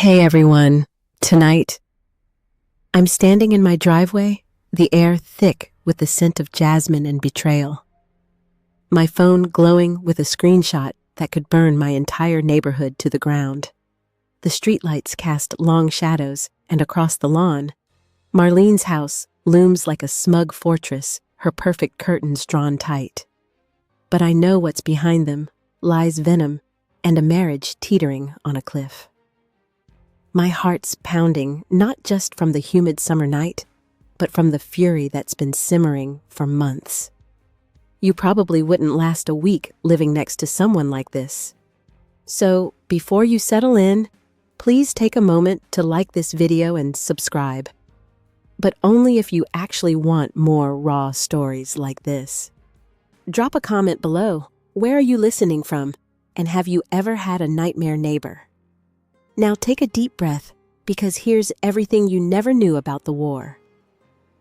Hey everyone, tonight, I'm standing in my driveway, the air thick with the scent of jasmine and betrayal. My phone glowing with a screenshot that could burn my entire neighborhood to the ground. The streetlights cast long shadows, and across the lawn, Marlene's house looms like a smug fortress, her perfect curtains drawn tight. But I know what's behind them lies venom and a marriage teetering on a cliff. My heart's pounding, not just from the humid summer night, but from the fury that's been simmering for months. You probably wouldn't last a week living next to someone like this. So, before you settle in, please take a moment to like this video and subscribe. But only if you actually want more raw stories like this. Drop a comment below. Where are you listening from? And have you ever had a nightmare neighbor? Now take a deep breath, because here's everything you never knew about the war.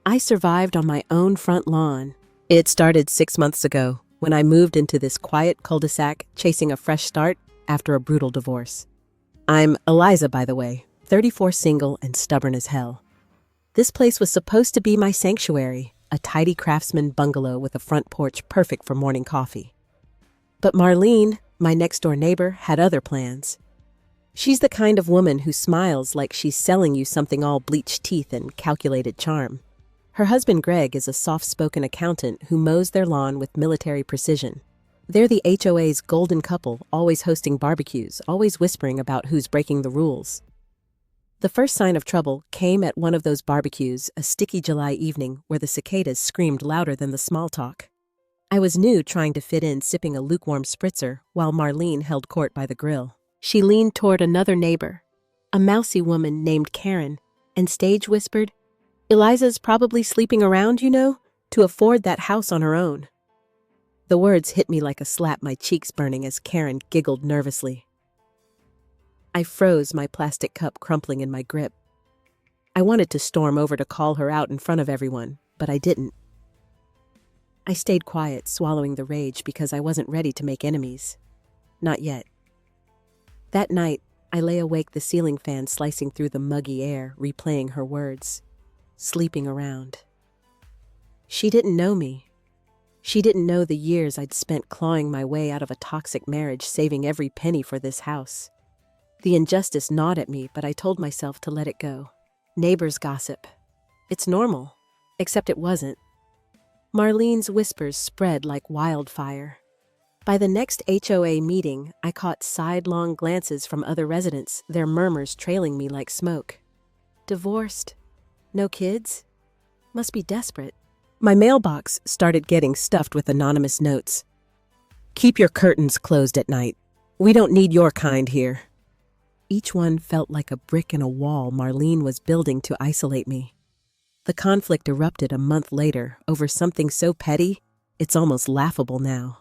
I survived on my own front lawn. It started 6 months ago, when I moved into this quiet cul-de-sac chasing a fresh start after a brutal divorce. I'm Eliza, by the way, 34, single and stubborn as hell. This place was supposed to be my sanctuary, a tidy craftsman bungalow with a front porch perfect for morning coffee. But Marlene, my next-door neighbor, had other plans. She's the kind of woman who smiles like she's selling you something all bleached teeth and calculated charm. Her husband Greg is a soft-spoken accountant who mows their lawn with military precision. They're the HOA's golden couple, always hosting barbecues, always whispering about who's breaking the rules. The first sign of trouble came at one of those barbecues, a sticky July evening where the cicadas screamed louder than the small talk. I was new, trying to fit in, sipping a lukewarm spritzer while Marlene held court by the grill. She leaned toward another neighbor, a mousy woman named Karen, and stage whispered, "Eliza's probably sleeping around, to afford that house on her own." The words hit me like a slap, my cheeks burning as Karen giggled nervously. I froze, my plastic cup crumpling in my grip. I wanted to storm over to call her out in front of everyone, but I didn't. I stayed quiet, swallowing the rage because I wasn't ready to make enemies. Not yet. That night, I lay awake, the ceiling fan slicing through the muggy air, replaying her words. Sleeping around. She didn't know me. She didn't know the years I'd spent clawing my way out of a toxic marriage, saving every penny for this house. The injustice gnawed at me, but I told myself to let it go. Neighbors gossip. It's normal. Except it wasn't. Marlene's whispers spread like wildfire. By the next HOA meeting, I caught sidelong glances from other residents, their murmurs trailing me like smoke. Divorced? No kids? Must be desperate. My mailbox started getting stuffed with anonymous notes. "Keep your curtains closed at night. We don't need your kind here." Each one felt like a brick in a wall Marlene was building to isolate me. The conflict erupted a month later over something so petty, it's almost laughable now.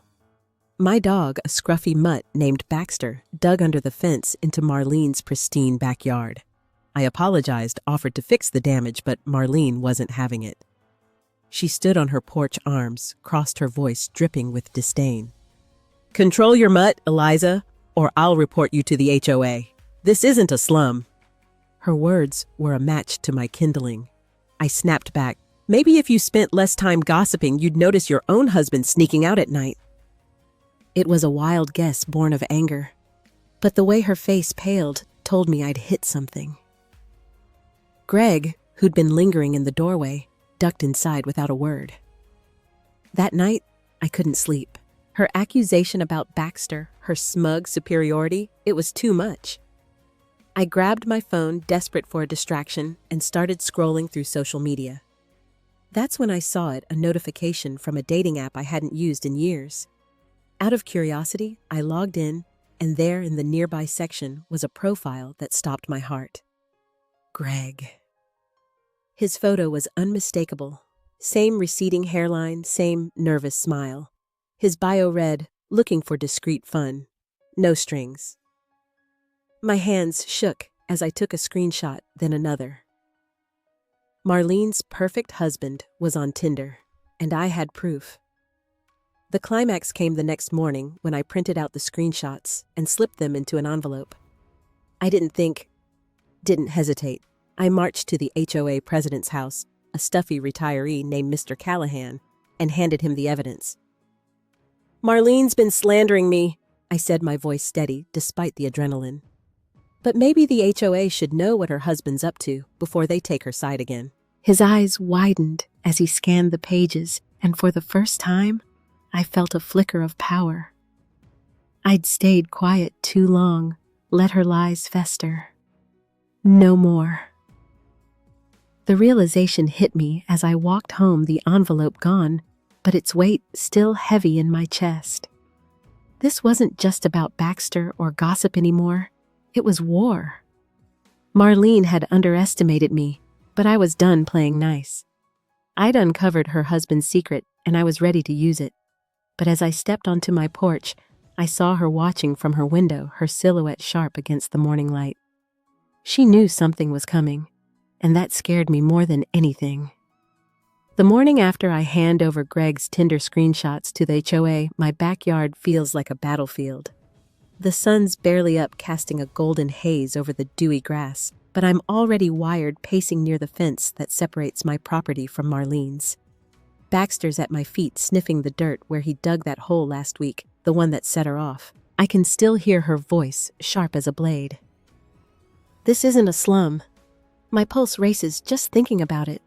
My dog, a scruffy mutt named Baxter, dug under the fence into Marlene's pristine backyard. I apologized, offered to fix the damage, but Marlene wasn't having it. She stood on her porch arms, crossed her voice dripping with disdain. "Control your mutt, Eliza, or I'll report you to the HOA. This isn't a slum." Her words were a match to my kindling. I snapped back. "Maybe if you spent less time gossiping, you'd notice your own husband sneaking out at night." It was a wild guess born of anger, but the way her face paled told me I'd hit something. Greg, who'd been lingering in the doorway, ducked inside without a word. That night, I couldn't sleep. Her accusation about Baxter, her smug superiority, it was too much. I grabbed my phone, desperate for a distraction, and started scrolling through social media. That's when I saw it, a notification from a dating app I hadn't used in years. Out of curiosity, I logged in, and there in the nearby section was a profile that stopped my heart. Greg. His photo was unmistakable. Same receding hairline, same nervous smile. His bio read, "Looking for discreet fun. No strings." My hands shook as I took a screenshot, then another. Marlene's perfect husband was on Tinder, and I had proof. The climax came the next morning when I printed out the screenshots and slipped them into an envelope. I didn't think, Didn't hesitate. I marched to the HOA president's house, a stuffy retiree named Mr. Callahan, and handed him the evidence. "Marlene's been slandering me," I said, my voice steady despite the adrenaline. "But maybe the HOA should know what her husband's up to before they take her side again." His eyes widened as he scanned the pages, and for the first time, I felt a flicker of power. I'd stayed quiet too long, let her lies fester. No more. The realization hit me as I walked home, the envelope gone, but its weight still heavy in my chest. This wasn't just about Baxter or gossip anymore. It was war. Marlene had underestimated me, but I was done playing nice. I'd uncovered her husband's secret, and I was ready to use it. But as I stepped onto my porch, I saw her watching from her window, her silhouette sharp against the morning light. She knew something was coming, and that scared me more than anything. The morning after I hand over Greg's Tinder screenshots to the HOA, my backyard feels like a battlefield. The sun's barely up, casting a golden haze over the dewy grass, but I'm already wired, pacing near the fence that separates my property from Marlene's. Baxter's at my feet, sniffing the dirt where he dug that hole last week, the one that set her off. I can still hear her voice, sharp as a blade. "This isn't a slum." My pulse races just thinking about it.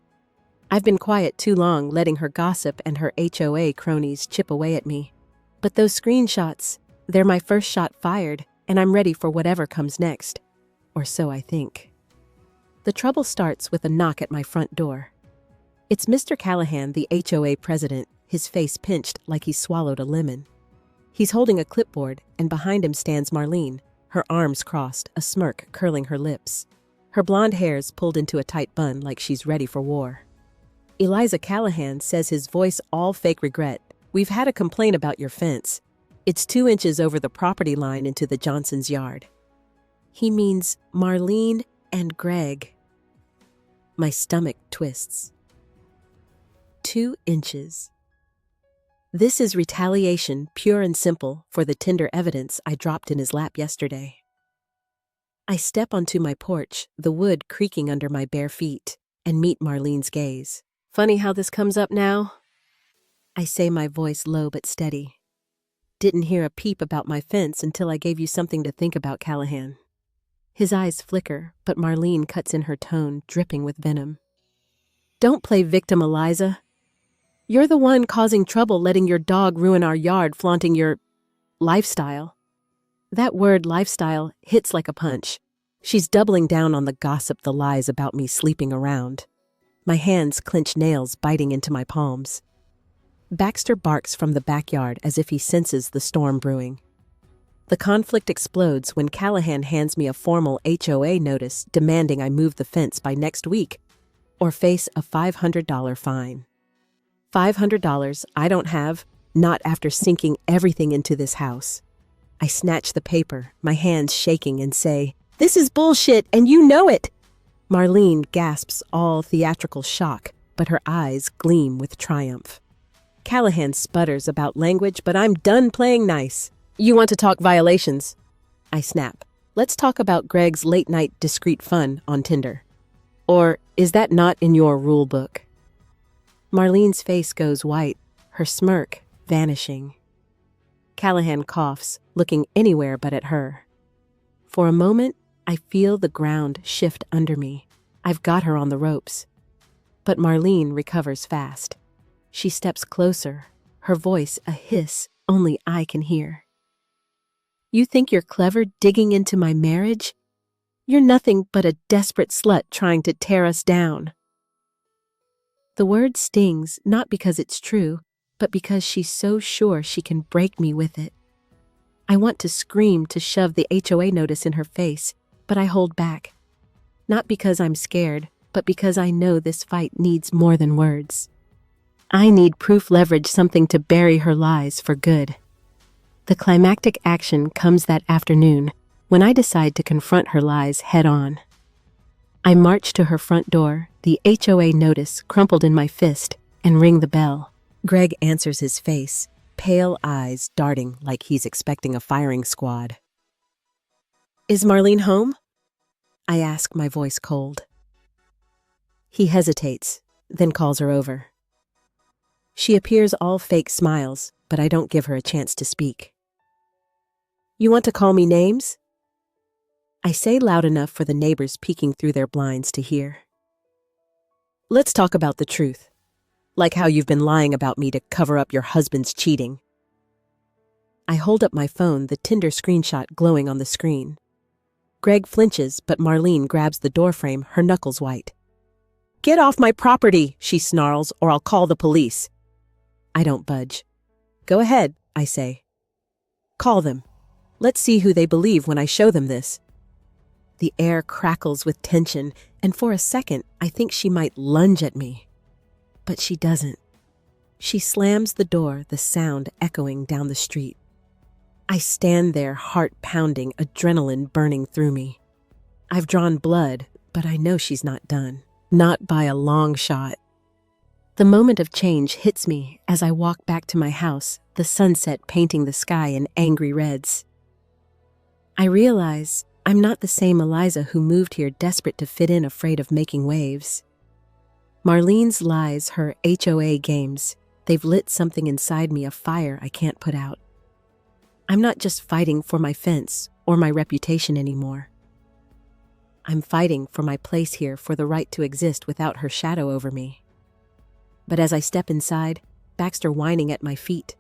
I've been quiet too long, letting her gossip and her HOA cronies chip away at me. But those screenshots, they're my first shot fired, and I'm ready for whatever comes next. Or so I think. The trouble starts with a knock at my front door. It's Mr. Callahan, the HOA president, his face pinched like he swallowed a lemon. He's holding a clipboard, and behind him stands Marlene, her arms crossed, a smirk curling her lips. Her blonde hair's pulled into a tight bun like she's ready for war. Eliza Callahan says, his voice all fake regret, "We've had a complaint about your fence. It's 2 inches over the property line into the Johnson's yard." He means Marlene and Greg. My stomach twists. 2 inches. This is retaliation, pure and simple, for the Tinder evidence I dropped in his lap yesterday. I step onto my porch, the wood creaking under my bare feet, and meet Marlene's gaze. "Funny how this comes up now?" I say, my voice low but steady. "Didn't hear a peep about my fence until I gave you something to think about, Callahan." His eyes flicker, but Marlene cuts in her tone, dripping with venom. "Don't play victim, Eliza. You're the one causing trouble, letting your dog ruin our yard, flaunting your lifestyle." That word, lifestyle, hits like a punch. She's doubling down on the gossip, the lies about me sleeping around. My hands clench, nails biting into my palms. Baxter barks from the backyard as if he senses the storm brewing. The conflict explodes when Callahan hands me a formal HOA notice demanding I move the fence by next week or face a $500 fine. $500 I don't have, not after sinking everything into this house. I snatch the paper, my hands shaking, and say, "This is bullshit, and you know it!" Marlene gasps, all theatrical shock, but her eyes gleam with triumph. Callahan sputters about language, but I'm done playing nice. "You want to talk violations?" I snap. "Let's talk about Greg's late-night discreet fun on Tinder. Or is that not in your rule book?" Marlene's face goes white, her smirk vanishing. Callahan coughs, looking anywhere but at her. For a moment, I feel the ground shift under me. I've got her on the ropes. But Marlene recovers fast. She steps closer, her voice a hiss only I can hear. "You think you're clever digging into my marriage? You're nothing but a desperate slut trying to tear us down." The word stings not because it's true, but because she's so sure she can break me with it. I want to scream, to shove the HOA notice in her face, but I hold back. Not because I'm scared, but because I know this fight needs more than words. I need proof, leverage, something to bury her lies for good. The climactic action comes that afternoon when I decide to confront her lies head on. I march to her front door, the HOA notice crumpled in my fist, and ring the bell. Greg answers, his face, pale eyes darting like he's expecting a firing squad. "Is Marlene home?" I ask, my voice cold. He hesitates, then calls her over. She appears all fake smiles, but I don't give her a chance to speak. You want to call me names? I say loud enough for the neighbors peeking through their blinds to hear. Let's talk about the truth, like how you've been lying about me to cover up your husband's cheating. I hold up my phone, the Tinder screenshot glowing on the screen. Greg flinches, but Marlene grabs the doorframe, her knuckles white. Get off my property, she snarls, or I'll call the police. I don't budge. Go ahead, I say. Call them. Let's see who they believe when I show them this. The air crackles with tension, and for a second, I think she might lunge at me. But she doesn't. She slams the door, the sound echoing down the street. I stand there, heart pounding, adrenaline burning through me. I've drawn blood, but I know she's not done. Not by a long shot. The moment of change hits me as I walk back to my house, the sunset painting the sky in angry reds. I realize I'm not the same Eliza who moved here desperate to fit in, afraid of making waves. Marlene's lies, her HOA games, they've lit something inside me, a fire I can't put out. I'm not just fighting for my fence or my reputation anymore. I'm fighting for my place here, for the right to exist without her shadow over me. But as I step inside, Baxter whining at my feet,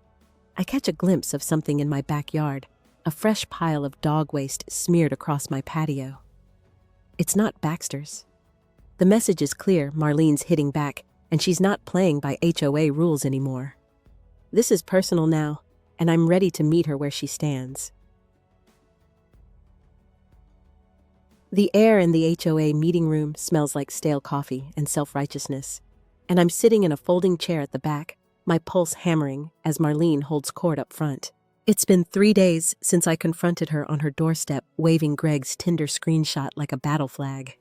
I catch a glimpse of something in my backyard, a fresh pile of dog waste smeared across my patio. It's not Baxter's. The message is clear, Marlene's hitting back, and she's not playing by HOA rules anymore. This is personal now, and I'm ready to meet her where she stands. The air in the HOA meeting room smells like stale coffee and self-righteousness, and I'm sitting in a folding chair at the back, my pulse hammering as Marlene holds court up front. It's been 3 days since I confronted her on her doorstep, waving Greg's Tinder screenshot like a battle flag.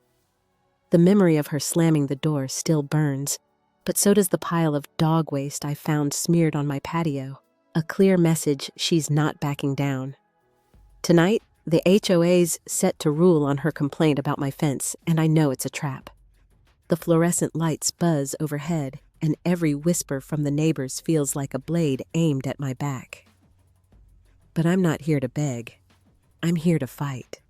The memory of her slamming the door still burns, but so does the pile of dog waste I found smeared on my patio, a clear message she's not backing down. Tonight, the HOA's set to rule on her complaint about my fence, and I know it's a trap. The fluorescent lights buzz overhead, and every whisper from the neighbors feels like a blade aimed at my back. But I'm not here to beg. I'm here to fight.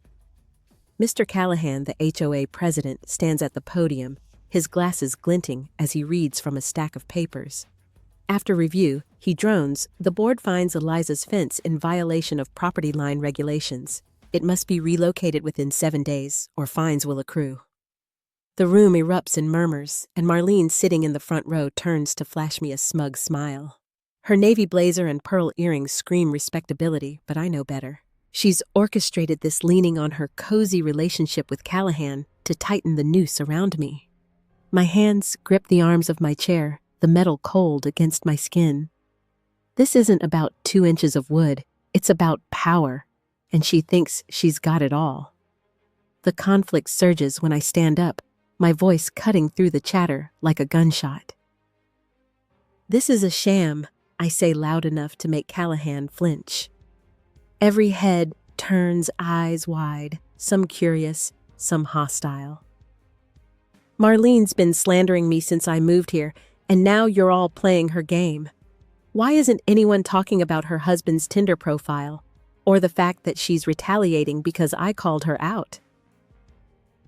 Mr. Callahan, the HOA president, stands at the podium, his glasses glinting as he reads from a stack of papers. After review, he drones, the board finds Eliza's fence in violation of property line regulations. It must be relocated within 7 days, or fines will accrue. The room erupts in murmurs, and Marlene, sitting in the front row, turns to flash me a smug smile. Her navy blazer and pearl earrings scream respectability, but I know better. She's orchestrated this, leaning on her cozy relationship with Callahan to tighten the noose around me. My hands grip the arms of my chair, the metal cold against my skin. This isn't about 2 inches of wood, it's about power, and she thinks she's got it all. The conflict surges when I stand up, my voice cutting through the chatter like a gunshot. This is a sham, I say loud enough to make Callahan flinch. Every head turns, eyes wide, some curious, some hostile. Marlene's been slandering me since I moved here, and now you're all playing her game. Why isn't anyone talking about her husband's Tinder profile, or the fact that she's retaliating because I called her out?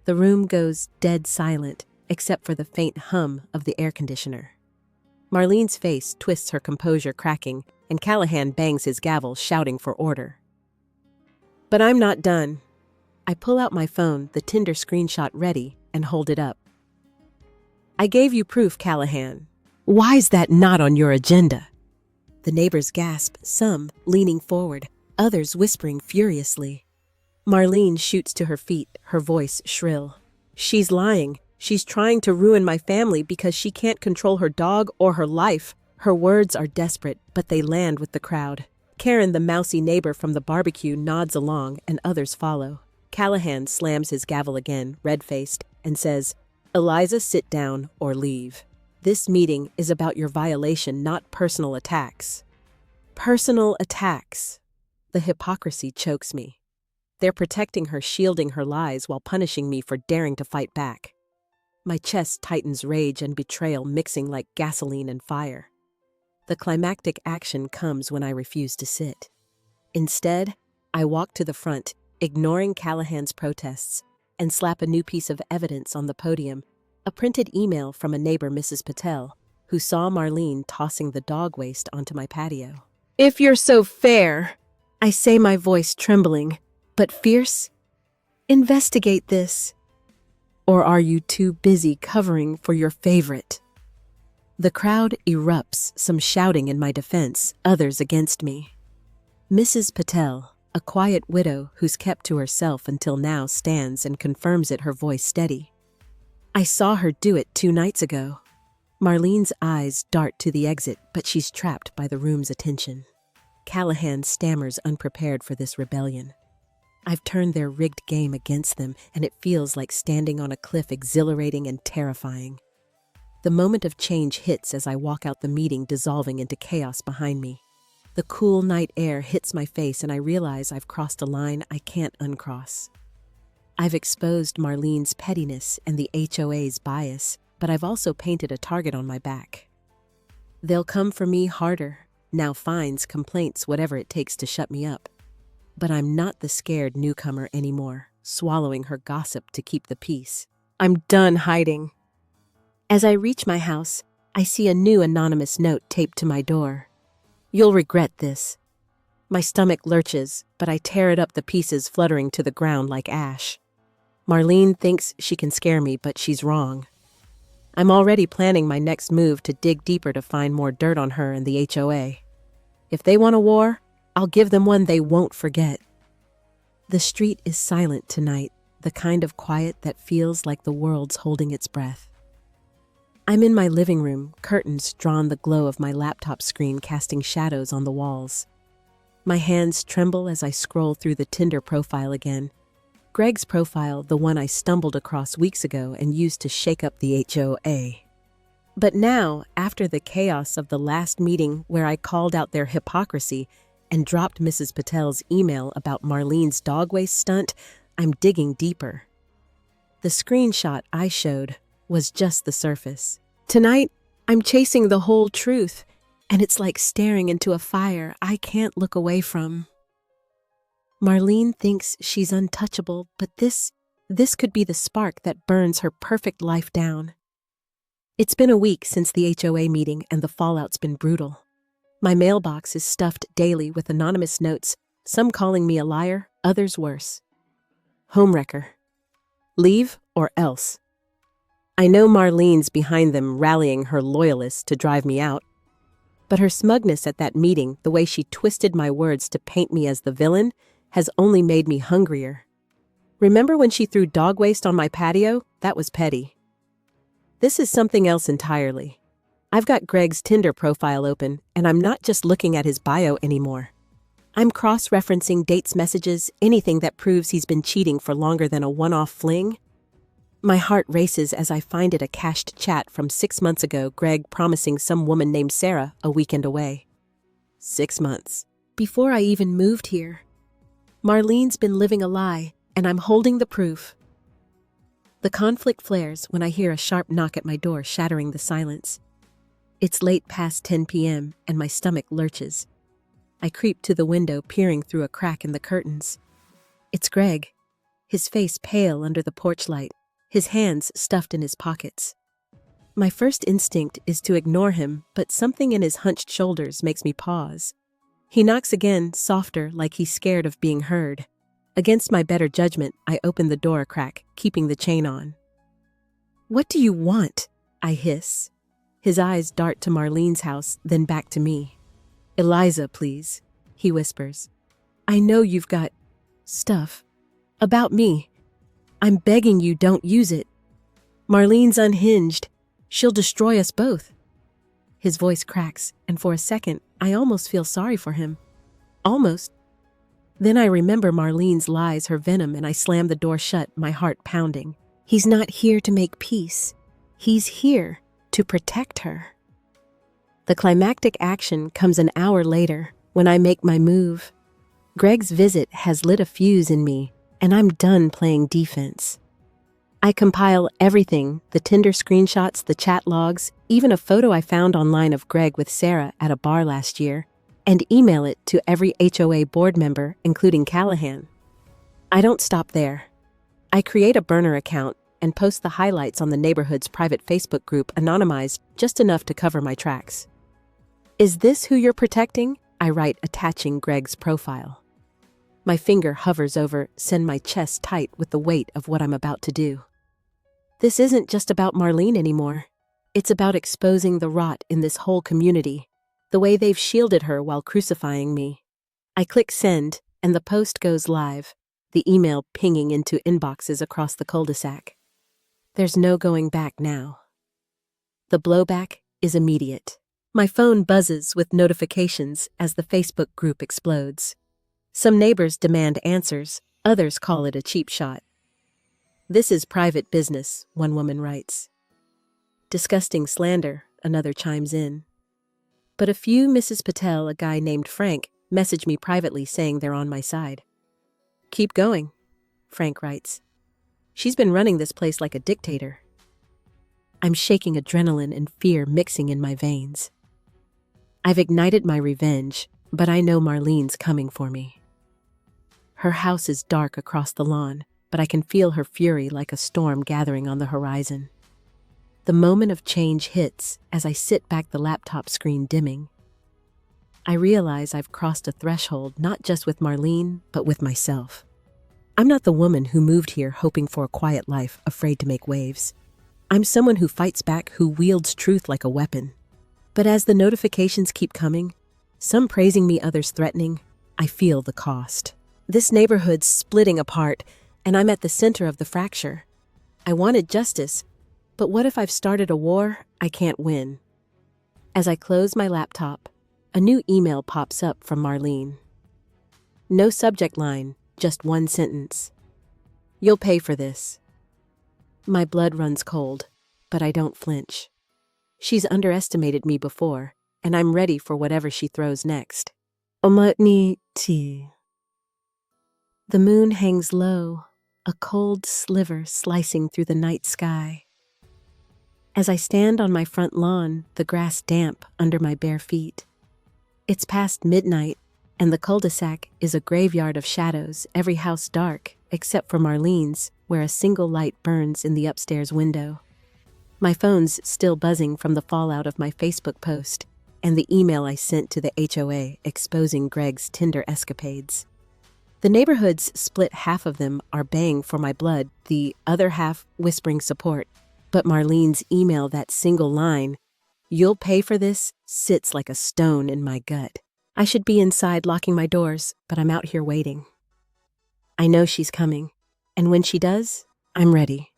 The room goes dead silent, except for the faint hum of the air conditioner. Marlene's face twists, her composure cracking, and Callahan bangs his gavel, shouting for order. But I'm not done. I pull out my phone, the Tinder screenshot ready, and hold it up. I gave you proof, Callahan. Why's that not on your agenda? The neighbors gasp, some leaning forward, others whispering furiously. Marlene shoots to her feet, her voice shrill. She's lying. She's trying to ruin my family because she can't control her dog or her life. Her words are desperate, but they land with the crowd. Karen, the mousy neighbor from the barbecue, nods along, and others follow. Callahan slams his gavel again, red-faced, and says, Eliza, sit down or leave. This meeting is about your violation, not personal attacks. Personal attacks. The hypocrisy chokes me. They're protecting her, shielding her lies while punishing me for daring to fight back. My chest tightens, rage and betrayal mixing like gasoline and fire. The climactic action comes when I refuse to sit. Instead, I walk to the front, ignoring Callahan's protests, and slap a new piece of evidence on the podium, a printed email from a neighbor, Mrs. Patel, who saw Marlene tossing the dog waste onto my patio. "If you're so fair," I say, my voice trembling, but fierce, "investigate this. Or are you too busy covering for your favorite?" The crowd erupts, some shouting in my defense, others against me. Mrs. Patel, a quiet widow who's kept to herself until now, stands and confirms it, her voice steady. "I saw her do it 2 nights ago." Marlene's eyes dart to the exit, but she's trapped by the room's attention. Callahan stammers, unprepared for this rebellion. I've turned their rigged game against them, and it feels like standing on a cliff, exhilarating and terrifying. The moment of change hits as I walk out the meeting, dissolving into chaos behind me. The cool night air hits my face, and I realize I've crossed a line I can't uncross. I've exposed Marlene's pettiness and the HOA's bias, but I've also painted a target on my back. They'll come for me harder, now fines, complaints, whatever it takes to shut me up. But I'm not the scared newcomer anymore, swallowing her gossip to keep the peace. I'm done hiding. As I reach my house, I see a new anonymous note taped to my door. "You'll regret this." My stomach lurches, but I tear it up, the pieces fluttering to the ground like ash. Marlene thinks she can scare me, but she's wrong. I'm already planning my next move to dig deeper to find more dirt on her and the HOA. If they want a war, I'll give them one they won't forget. The street is silent tonight, the kind of quiet that feels like the world's holding its breath. I'm in my living room, curtains drawn, the glow of my laptop screen casting shadows on the walls. My hands tremble as I scroll through the Tinder profile again. Greg's profile, the one I stumbled across weeks ago and used to shake up the HOA. But now, after the chaos of the last meeting where I called out their hypocrisy and dropped Mrs. Patel's email about Marlene's dog waste stunt, I'm digging deeper. The screenshot I showed was just the surface. Tonight, I'm chasing the whole truth, and it's like staring into a fire I can't look away from. Marlene thinks she's untouchable, but this could be the spark that burns her perfect life down. It's been a week since the HOA meeting, and the fallout's been brutal. My mailbox is stuffed daily with anonymous notes, some calling me a liar, others worse. Homewrecker. Leave or else. I know Marlene's behind them, rallying her loyalists to drive me out. But her smugness at that meeting, the way she twisted my words to paint me as the villain, has only made me hungrier. Remember when she threw dog waste on my patio? That was petty. This is something else entirely. I've got Greg's Tinder profile open, and I'm not just looking at his bio anymore. I'm cross-referencing dates, messages, anything that proves he's been cheating for longer than a one-off fling. My heart races as I find it, a cached chat from 6 months ago, Greg promising some woman named Sarah a weekend away. 6 months. Before I even moved here. Marlene's been living a lie, and I'm holding the proof. The conflict flares when I hear a sharp knock at my door, shattering the silence. It's late past 10 p.m., and my stomach lurches. I creep to the window, peering through a crack in the curtains. It's Greg, his face pale under the porch light, his hands stuffed in his pockets. My first instinct is to ignore him, but something in his hunched shoulders makes me pause. He knocks again, softer, like he's scared of being heard. Against my better judgment, I open the door a crack, keeping the chain on. "What do you want?" I hiss. His eyes dart to Marlene's house, then back to me. "Eliza, please," he whispers. "I know you've got stuff about me. I'm begging you, don't use it. Marlene's unhinged. She'll destroy us both." His voice cracks, and for a second, I almost feel sorry for him. Almost. Then I remember Marlene's lies, her venom, and I slam the door shut, my heart pounding. He's not here to make peace. He's here to protect her. The climactic action comes an hour later, when I make my move. Greg's visit has lit a fuse in me, and I'm done playing defense. I compile everything, the Tinder screenshots, the chat logs, even a photo I found online of Greg with Sarah at a bar last year, and email it to every HOA board member, including Callahan. I don't stop there. I create a burner account and post the highlights on the neighborhood's private Facebook group anonymized just enough to cover my tracks. "Is this who you're protecting?" I write, attaching Greg's profile. My finger hovers over, send my chest tight with the weight of what I'm about to do. This isn't just about Marlene anymore. It's about exposing the rot in this whole community, the way they've shielded her while crucifying me. I click send, and the post goes live, the email pinging into inboxes across the cul-de-sac. There's no going back now. The blowback is immediate. My phone buzzes with notifications as the Facebook group explodes. Some neighbors demand answers, others call it a cheap shot. "This is private business," one woman writes. "Disgusting slander," another chimes in. But a few Mrs. Patel, a guy named Frank, message me privately saying they're on my side. "Keep going," Frank writes. "She's been running this place like a dictator." I'm shaking, adrenaline and fear mixing in my veins. I've ignited my revenge, but I know Marlene's coming for me. Her house is dark across the lawn, but I can feel her fury like a storm gathering on the horizon. The moment of change hits as I sit back, the laptop screen dimming. I realize I've crossed a threshold not just with Marlene, but with myself. I'm not the woman who moved here hoping for a quiet life, afraid to make waves. I'm someone who fights back, who wields truth like a weapon. But as the notifications keep coming, some praising me, others threatening, I feel the cost. This neighborhood's splitting apart, and I'm at the center of the fracture. I wanted justice, but what if I've started a war I can't win? As I close my laptop, a new email pops up from Marlene. No subject line, just one sentence. "You'll pay for this." My blood runs cold, but I don't flinch. She's underestimated me before, and I'm ready for whatever she throws next. Omatni-ti. The moon hangs low, a cold sliver slicing through the night sky. As I stand on my front lawn, the grass damp under my bare feet. It's past midnight, and the cul-de-sac is a graveyard of shadows, every house dark, except for Marlene's, where a single light burns in the upstairs window. My phone's still buzzing from the fallout of my Facebook post and the email I sent to the HOA exposing Greg's Tinder escapades. The neighborhood's split, half of them are baying for my blood, the other half whispering support. But Marlene's email, that single line, "You'll pay for this," sits like a stone in my gut. I should be inside locking my doors, but I'm out here waiting. I know she's coming, and when she does, I'm ready.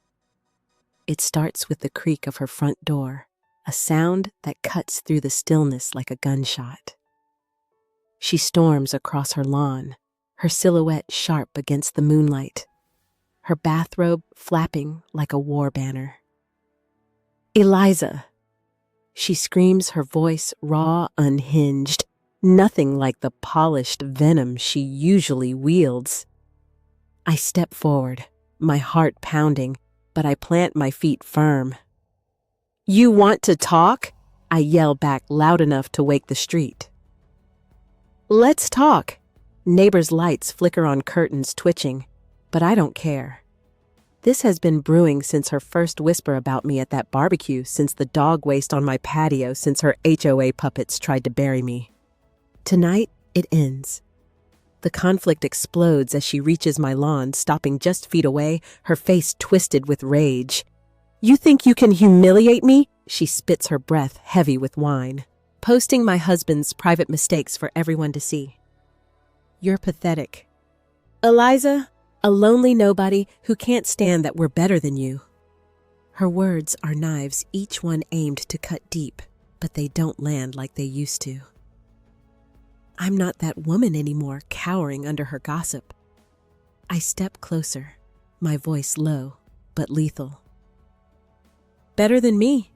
It starts with the creak of her front door, a sound that cuts through the stillness like a gunshot. She storms across her lawn, her silhouette sharp against the moonlight, her bathrobe flapping like a war banner. "Eliza!" She screams, her voice raw, unhinged, nothing like the polished venom she usually wields. I step forward, my heart pounding, but I plant my feet firm. "You want to talk?" I yell back loud enough to wake the street. "Let's talk." Neighbors' lights flicker on curtains twitching, but I don't care. This has been brewing since her first whisper about me at that barbecue, since the dog waste on my patio, since her HOA puppets tried to bury me. Tonight, it ends. The conflict explodes as she reaches my lawn, stopping just feet away, her face twisted with rage. "You think you can humiliate me?" She spits her breath heavy with wine, posting my husband's private mistakes for everyone to see. "You're pathetic. Eliza, a lonely nobody who can't stand that we're better than you." Her words are knives, each one aimed to cut deep, but they don't land like they used to. I'm not that woman anymore, cowering under her gossip. I step closer, my voice low but lethal. "Better than me?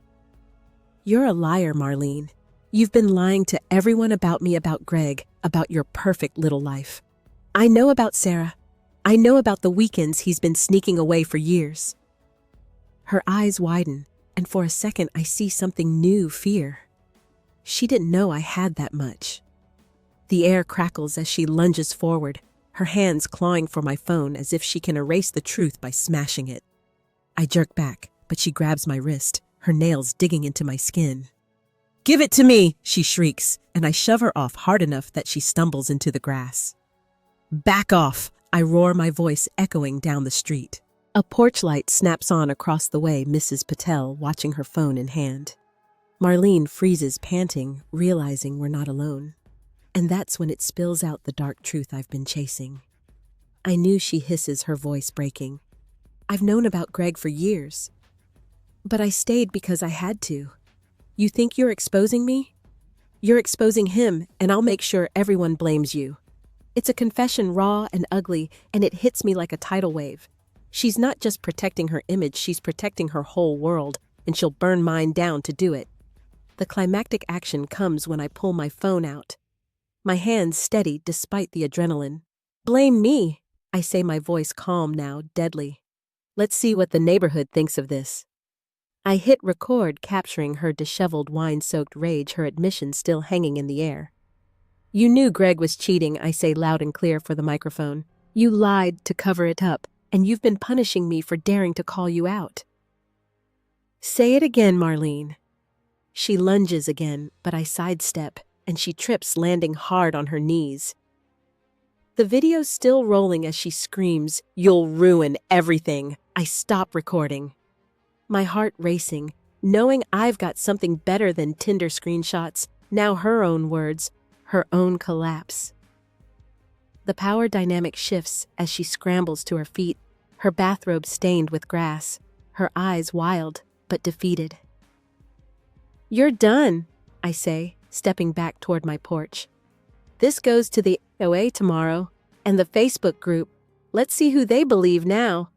You're a liar, Marlene. You've been lying to everyone about me, about Greg, about your perfect little life. I know about Sarah. I know about the weekends he's been sneaking away for years. Her eyes widen, and for a second I see something new, fear. She didn't know I had that much. The air crackles as she lunges forward, her hands clawing for my phone as if she can erase the truth by smashing it. I jerk back, but she grabs my wrist, her nails digging into my skin. "Give it to me!" she shrieks, and I shove her off hard enough that she stumbles into the grass. "Back off!" I roar, my voice echoing down the street. A porch light snaps on across the way, Mrs. Patel watching her phone in hand. Marlene freezes, panting, realizing we're not alone. And that's when it spills out the dark truth I've been chasing. I knew, she hisses, her voice breaking. I've known about Greg for years. But I stayed because I had to. You think you're exposing me? You're exposing him, and I'll make sure everyone blames you. It's a confession, raw and ugly, and it hits me like a tidal wave. She's not just protecting her image, she's protecting her whole world, and she'll burn mine down to do it. The climactic action comes when I pull my phone out. My hands steady despite the adrenaline. "Blame me," I say, my voice calm now, deadly. "Let's see what the neighborhood thinks of this." I hit record, capturing her disheveled, wine-soaked rage, her admission still hanging in the air. "You knew Greg was cheating," I say loud and clear for the microphone. "You lied to cover it up, and you've been punishing me for daring to call you out." "Say it again, Marlene." She lunges again, but I sidestep, and she trips, landing hard on her knees. The video's still rolling as she screams, "You'll ruin everything." I stop recording. My heart racing, knowing I've got something better than Tinder screenshots, now her own words, her own collapse. The power dynamic shifts as she scrambles to her feet, her bathrobe stained with grass, her eyes wild but defeated. "You're done," I say, stepping back toward my porch. "This goes to the OA tomorrow, and the Facebook group. Let's see who they believe now."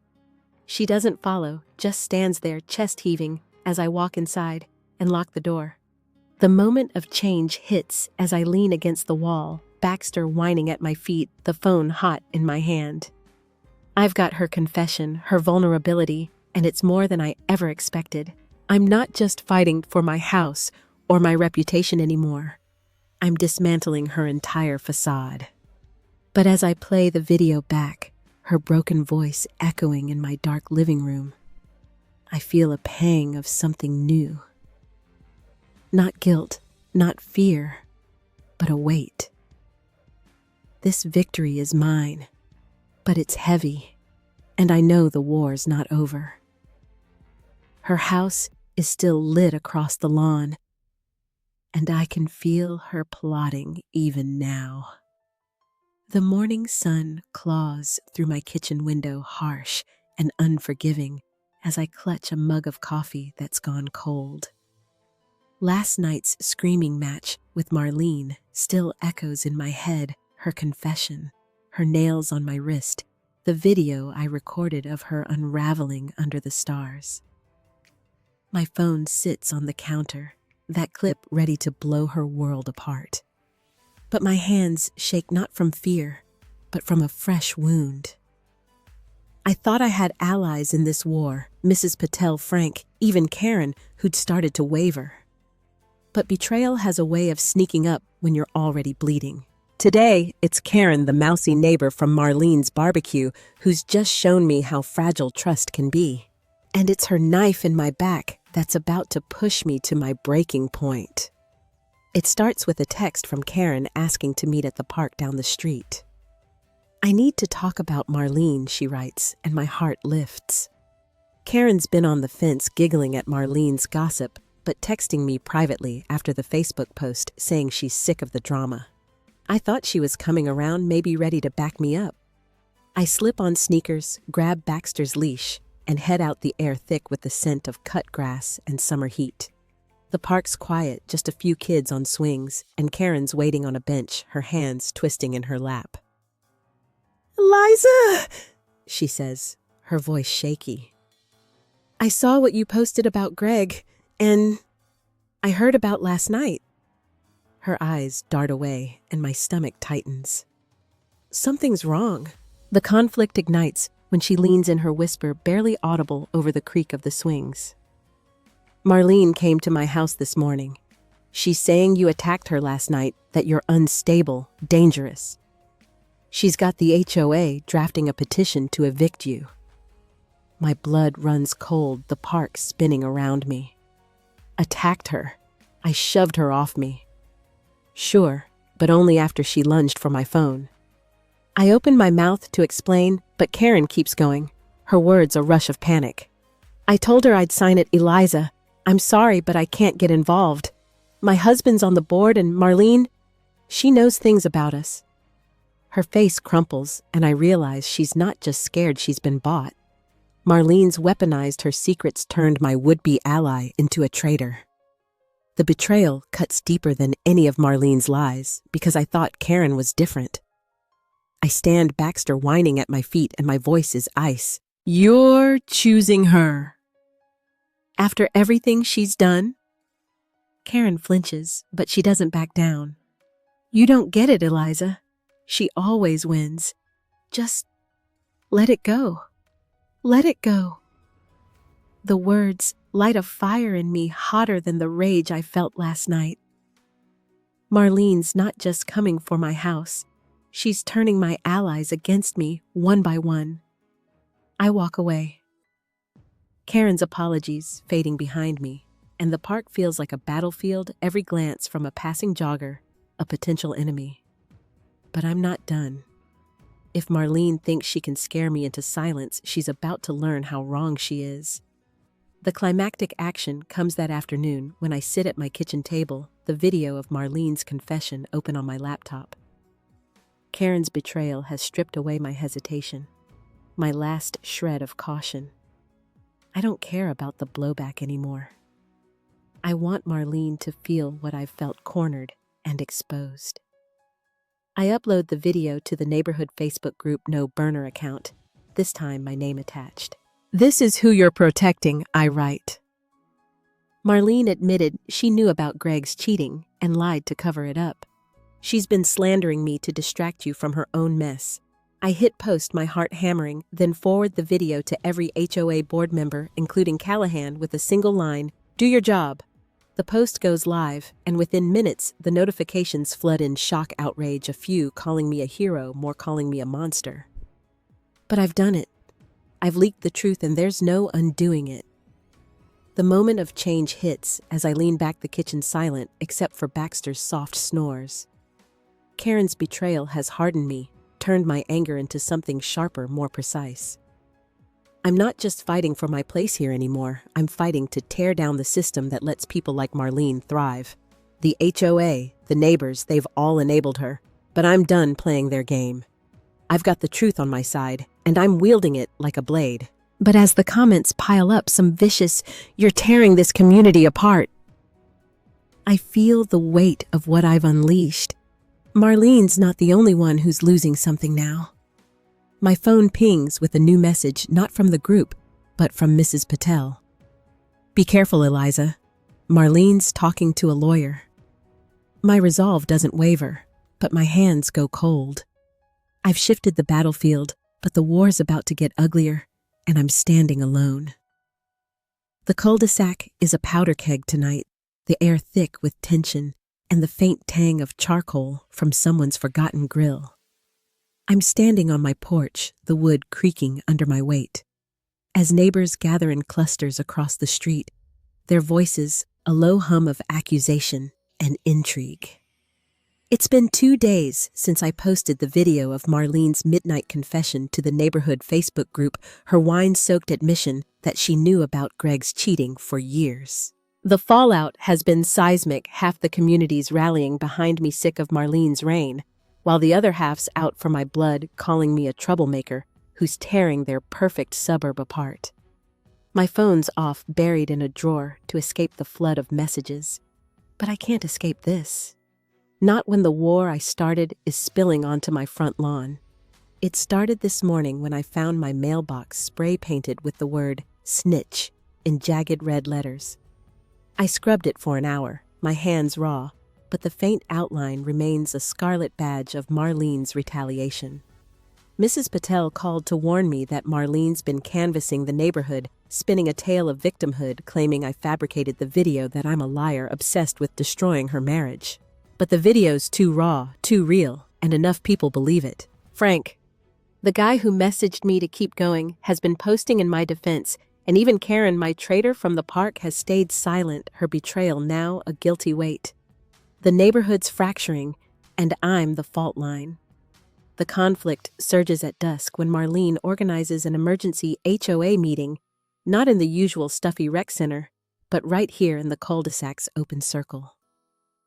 She doesn't follow, just stands there, chest heaving, as I walk inside and lock the door. The moment of change hits as I lean against the wall, Baxter whining at my feet, the phone hot in my hand. I've got her confession, her vulnerability, and it's more than I ever expected. I'm not just fighting for my house or my reputation anymore. I'm dismantling her entire facade. But as I play the video back, her broken voice echoing in my dark living room, I feel a pang of something new. Not guilt, not fear, but a weight. This victory is mine, but it's heavy, and I know the war's not over. Her house is still lit across the lawn, and I can feel her plotting even now. The morning sun claws through my kitchen window, harsh and unforgiving, as I clutch a mug of coffee that's gone cold. Last night's screaming match with Marlene still echoes in my head, her confession, her nails on my wrist, the video I recorded of her unraveling under the stars. My phone sits on the counter, that clip ready to blow her world apart. But my hands shake not from fear, but from a fresh wound. I thought I had allies in this war, Mrs. Patel, Frank, even Karen, who'd started to waver. But betrayal has a way of sneaking up when you're already bleeding. Today, it's Karen, the mousy neighbor from Marlene's barbecue, who's just shown me how fragile trust can be. And it's her knife in my back that's about to push me to my breaking point. It starts with a text from Karen asking to meet at the park down the street. "I need to talk about Marlene," she writes, and my heart lifts. Karen's been on the fence, giggling at Marlene's gossip, but texting me privately after the Facebook post saying she's sick of the drama. I thought she was coming around, maybe ready to back me up. I slip on sneakers, grab Baxter's leash, and head out, the air thick with the scent of cut grass and summer heat. The park's quiet, just a few kids on swings, and Karen's waiting on a bench, her hands twisting in her lap. "Eliza," she says, her voice shaky. "I saw what you posted about Greg, and I heard about last night." Her eyes dart away, and my stomach tightens. Something's wrong. The conflict ignites when she leans in, her whisper barely audible over the creak of the swings. Marlene came to my house this morning. She's saying you attacked her last night, that you're unstable, dangerous. She's got the HOA drafting a petition to evict you. My blood runs cold, the park spinning around me. Attacked her. I shoved her off me. Sure, but only after she lunged for my phone. I open my mouth to explain, but Karen keeps going, her words a rush of panic. I told her I'd sign it, Eliza. I'm sorry, but I can't get involved. My husband's on the board and Marlene, she knows things about us. Her face crumples and I realize she's not just scared, she's been bought. Marlene's weaponized her secrets, turned my would-be ally into a traitor. The betrayal cuts deeper than any of Marlene's lies because I thought Karen was different. I stand, Baxter whining at my feet, and my voice is ice. You're choosing her. After everything she's done? Karen flinches, but she doesn't back down. You don't get it, Eliza. She always wins. Just let it go. Let it go. The words light a fire in me hotter than the rage I felt last night. Marlene's not just coming for my house. She's turning my allies against me one by one. I walk away. Karen's apologies fading behind me, and the park feels like a battlefield, every glance from a passing jogger, a potential enemy. But I'm not done. If Marlene thinks she can scare me into silence, she's about to learn how wrong she is. The climactic action comes that afternoon when I sit at my kitchen table, the video of Marlene's confession open on my laptop. Karen's betrayal has stripped away my hesitation, my last shred of caution. I don't care about the blowback anymore. I want Marlene to feel what I've felt, cornered and exposed. I upload the video to the neighborhood Facebook group No Burner account, this time my name attached. This is who you're protecting, I write. Marlene admitted she knew about Greg's cheating and lied to cover it up. She's been slandering me to distract you from her own mess. I hit post, my heart hammering, then forward the video to every HOA board member, including Callahan, with a single line, "Do your job." The post goes live, and within minutes, the notifications flood in shock outrage, a few calling me a hero, more calling me a monster. But I've done it. I've leaked the truth, and there's no undoing it. The moment of change hits as I lean back, the kitchen silent, except for Baxter's soft snores. Karen's betrayal has hardened me, turned my anger into something sharper, more precise. I'm not just fighting for my place here anymore. I'm fighting to tear down the system that lets people like Marlene thrive. The HOA, the neighbors, they've all enabled her. But I'm done playing their game. I've got the truth on my side, and I'm wielding it like a blade. But as the comments pile up, some vicious, "You're tearing this community apart," I feel the weight of what I've unleashed. Marlene's not the only one who's losing something now. My phone pings with a new message, not from the group, but from Mrs. Patel. "Be careful, Eliza. Marlene's talking to a lawyer." My resolve doesn't waver, but my hands go cold. I've shifted the battlefield, but the war's about to get uglier, and I'm standing alone. The cul-de-sac is a powder keg tonight, the air thick with tension, and the faint tang of charcoal from someone's forgotten grill. I'm standing on my porch, the wood creaking under my weight. As neighbors gather in clusters across the street, their voices a low hum of accusation and intrigue. It's been 2 days since I posted the video of Marlene's midnight confession to the neighborhood Facebook group, her wine-soaked admission that she knew about Greg's cheating for years. The fallout has been seismic, half the community's rallying behind me, sick of Marlene's reign, while the other half's out for my blood, calling me a troublemaker who's tearing their perfect suburb apart. My phone's off, buried in a drawer to escape the flood of messages. But I can't escape this. Not when the war I started is spilling onto my front lawn. It started this morning when I found my mailbox spray-painted with the word "snitch" in jagged red letters. I scrubbed it for an hour, my hands raw, but the faint outline remains a scarlet badge of Marlene's retaliation. Mrs. Patel called to warn me that Marlene's been canvassing the neighborhood, spinning a tale of victimhood, claiming I fabricated the video, that I'm a liar obsessed with destroying her marriage. But the video's too raw, too real, and enough people believe it. Frank, the guy who messaged me to keep going, has been posting in my defense, and even Karen, my trader from the park, has stayed silent, her betrayal now a guilty weight. The neighborhood's fracturing, and I'm the fault line. The conflict surges at dusk when Marlene organizes an emergency HOA meeting, not in the usual stuffy rec center, but right here in the cul-de-sac's open circle.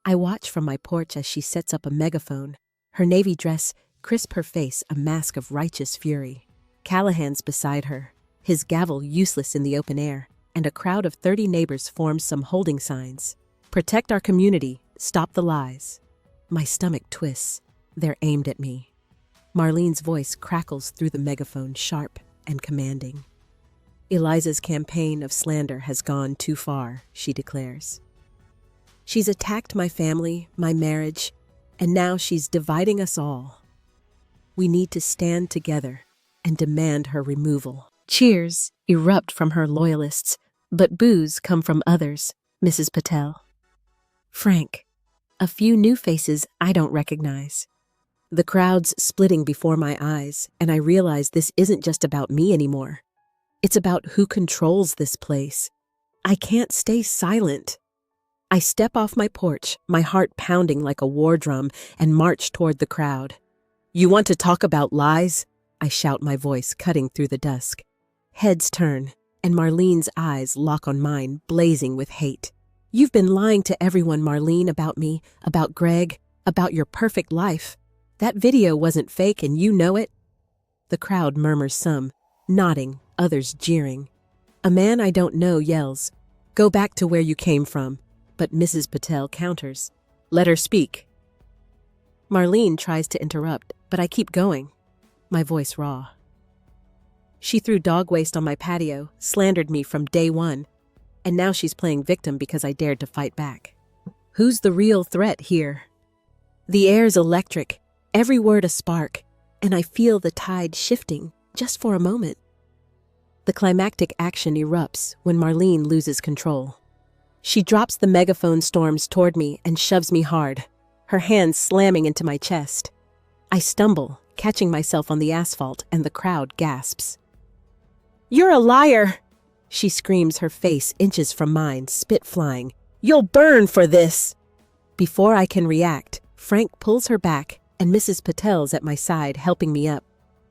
I watch from my porch as she sets up a megaphone, her navy dress crisp, her face a mask of righteous fury. Callahan's beside her, his gavel useless in the open air, and a crowd of 30 neighbors forms some holding signs. Protect our community, stop the lies. My stomach twists. They're aimed at me. Marlene's voice crackles through the megaphone, sharp and commanding. Eliza's campaign of slander has gone too far, she declares. She's attacked my family, my marriage, and now she's dividing us all. We need to stand together and demand her removal. Cheers erupt from her loyalists, but boos come from others, Mrs. Patel. Frank, a few new faces I don't recognize. The crowd's splitting before my eyes, and I realize this isn't just about me anymore. It's about who controls this place. I can't stay silent. I step off my porch, my heart pounding like a war drum, and march toward the crowd. You want to talk about lies? I shout, my voice cutting through the dusk. Heads turn, and Marlene's eyes lock on mine, blazing with hate. You've been lying to everyone, Marlene, about me, about Greg, about your perfect life. That video wasn't fake, and you know it. The crowd murmurs, some nodding, others jeering. A man I don't know yells, "Go back to where you came from." But Mrs. Patel counters, "Let her speak." Marlene tries to interrupt, but I keep going, my voice raw. She threw dog waste on my patio, slandered me from day one, and now she's playing victim because I dared to fight back. Who's the real threat here? The air's electric, every word a spark, and I feel the tide shifting just for a moment. The climactic action erupts when Marlene loses control. She drops the megaphone, storms toward me, and shoves me hard, her hands slamming into my chest. I stumble, catching myself on the asphalt, and the crowd gasps. "You're a liar!" She screams, her face inches from mine, spit flying. "You'll burn for this!" Before I can react, Frank pulls her back, and Mrs. Patel's at my side, helping me up.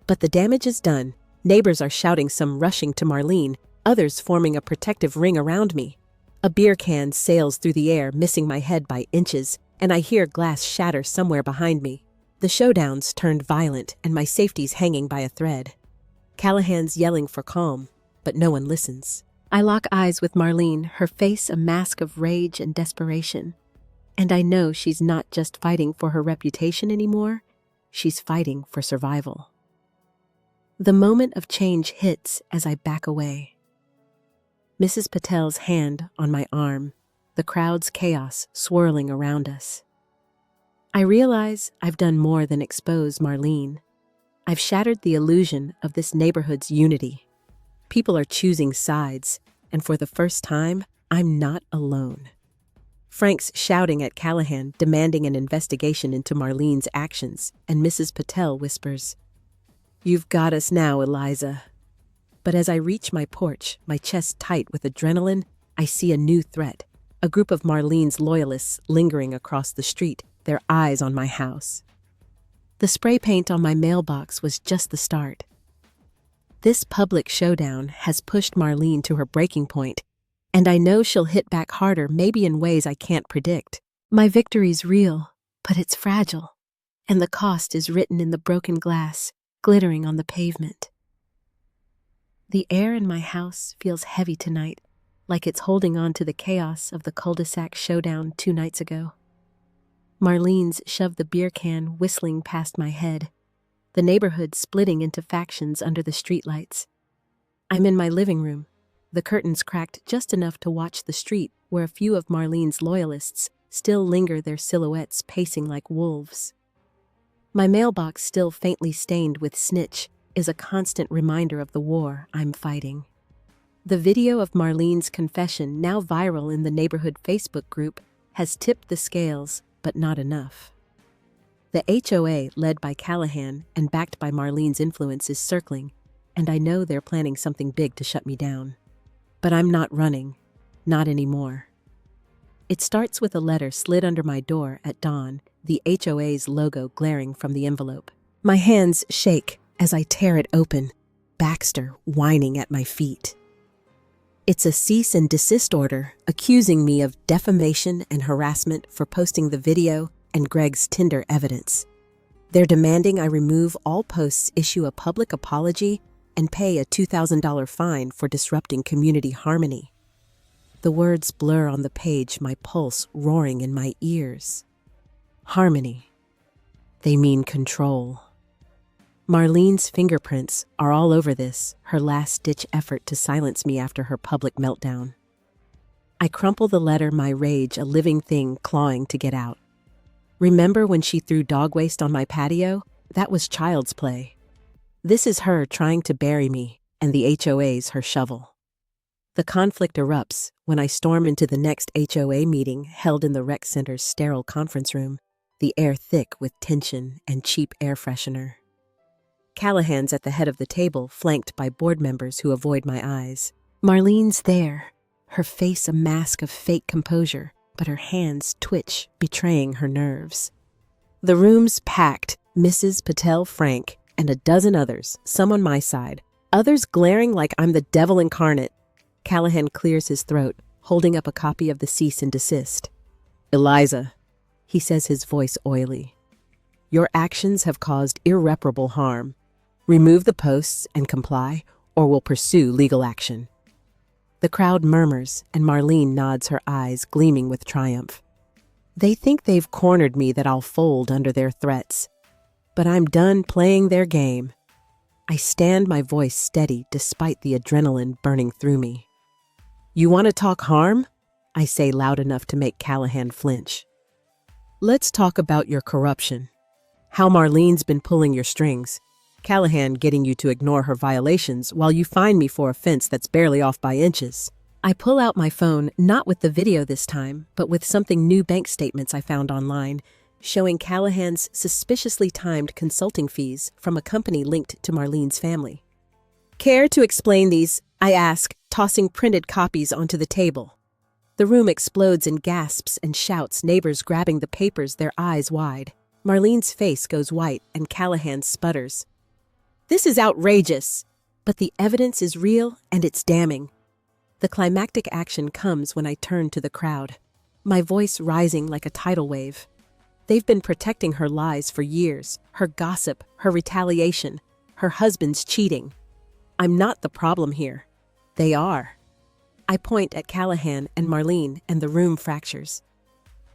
But the damage is done. Neighbors are shouting, some rushing to Marlene, others forming a protective ring around me. A beer can sails through the air, missing my head by inches, and I hear glass shatter somewhere behind me. The showdown's turned violent, and my safety's hanging by a thread. Callahan's yelling for calm, but no one listens. I lock eyes with Marlene, her face a mask of rage and desperation. And I know she's not just fighting for her reputation anymore, she's fighting for survival. The moment of change hits as I back away. Mrs. Patel's hand on my arm, the crowd's chaos swirling around us. I realize I've done more than expose Marlene. I've shattered the illusion of this neighborhood's unity. People are choosing sides, and for the first time, I'm not alone. Frank's shouting at Callahan, demanding an investigation into Marlene's actions, and Mrs. Patel whispers, "You've got us now, Eliza." But as I reach my porch, my chest tight with adrenaline, I see a new threat. A group of Marlene's loyalists lingering across the street, their eyes on my house. The spray paint on my mailbox was just the start. This public showdown has pushed Marlene to her breaking point, and I know she'll hit back harder, maybe in ways I can't predict. My victory's real, but it's fragile, and the cost is written in the broken glass, glittering on the pavement. The air in my house feels heavy tonight, like it's holding on to the chaos of the cul-de-sac showdown 2 nights ago. Marlene's shoved the beer can whistling past my head, the neighborhood splitting into factions under the streetlights. I'm in my living room, the curtains cracked just enough to watch the street where a few of Marlene's loyalists still linger, their silhouettes pacing like wolves. My mailbox, still faintly stained with snitch, is a constant reminder of the war I'm fighting. The video of Marlene's confession, now viral in the neighborhood Facebook group, has tipped the scales, but not enough. The HOA, led by Callahan and backed by Marlene's influence, is circling, and I know they're planning something big to shut me down. But I'm not running. Not anymore. It starts with a letter slid under my door at dawn, the HOA's logo glaring from the envelope. My hands shake as I tear it open, Baxter whining at my feet. It's a cease and desist order accusing me of defamation and harassment for posting the video and Greg's Tinder evidence. They're demanding I remove all posts, issue a public apology, and pay a $2,000 fine for disrupting community harmony. The words blur on the page, my pulse roaring in my ears. Harmony. They mean control. Marlene's fingerprints are all over this, her last-ditch effort to silence me after her public meltdown. I crumple the letter, my rage a living thing clawing to get out. Remember when she threw dog waste on my patio? That was child's play. This is her trying to bury me, and the HOA's her shovel. The conflict erupts when I storm into the next HOA meeting held in the rec center's sterile conference room, the air thick with tension and cheap air freshener. Callahan's at the head of the table, flanked by board members who avoid my eyes. Marlene's there, her face a mask of fake composure, but her hands twitch, betraying her nerves. The room's packed, Mrs. Patel, Frank, and a dozen others, some on my side, others glaring like I'm the devil incarnate. Callahan clears his throat, holding up a copy of the cease and desist. "Eliza," he says, his voice oily, "your actions have caused irreparable harm. Remove the posts and comply, or we'll pursue legal action." The crowd murmurs, and Marlene nods, her eyes gleaming with triumph. They think they've cornered me, that I'll fold under their threats. But I'm done playing their game. I stand, my voice steady despite the adrenaline burning through me. "You want to talk harm?" I say loud enough to make Callahan flinch. "Let's talk about your corruption. How Marlene's been pulling your strings. Callahan getting you to ignore her violations while you fine me for a fence that's barely off by inches." I pull out my phone, not with the video this time, but with something new: bank statements I found online, showing Callahan's suspiciously timed consulting fees from a company linked to Marlene's family. "Care to explain these?" I ask, tossing printed copies onto the table. The room explodes in gasps and shouts, neighbors grabbing the papers, their eyes wide. Marlene's face goes white and Callahan sputters. "This is outrageous!" But the evidence is real and it's damning. The climactic action comes when I turn to the crowd, my voice rising like a tidal wave. They've been protecting her lies for years, her gossip, her retaliation, her husband's cheating. I'm not the problem here. They are. I point at Callahan and Marlene, and the room fractures.